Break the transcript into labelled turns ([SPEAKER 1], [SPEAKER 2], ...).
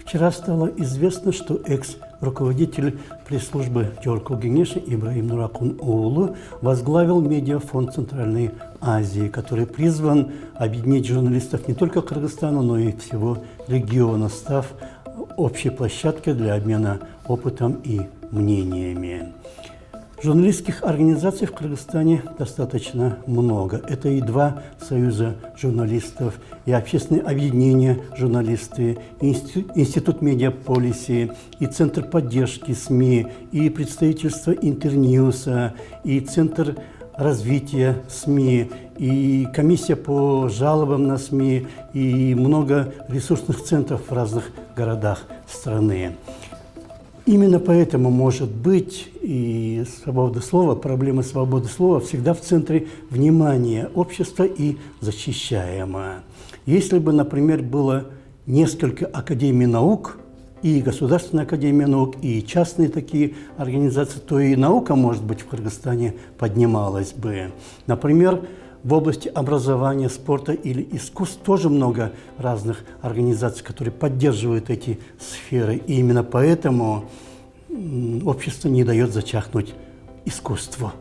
[SPEAKER 1] Вчера стало известно, что экс-руководитель пресс-службы Тёрку Кеңеши Ибрагим Нуракун Оулу возглавил медиафонд Центральной Азии, который призван объединить журналистов не только Кыргызстана, но и всего региона, став общей площадкой для обмена опытом и мнениями. Журналистских организаций в Кыргызстане достаточно много. Это и два союза журналистов, и общественное объединение журналисты, и Институт медиаполиси, и Центр поддержки СМИ, и представительство Интерньюса, и Центр развития СМИ, и комиссия по жалобам на СМИ, и много ресурсных центров в разных городах страны. Именно поэтому, может быть, и свобода слова, проблема свободы слова всегда в центре внимания общества и защищаема. Если бы, например, было несколько академий наук, и Государственная академия наук, и частные такие организации, то и наука, может быть, в Кыргызстане поднималась бы. Например, в области образования, спорта или искусств тоже много разных организаций, которые поддерживают эти сферы. И именно поэтому общество не дает зачахнуть искусству.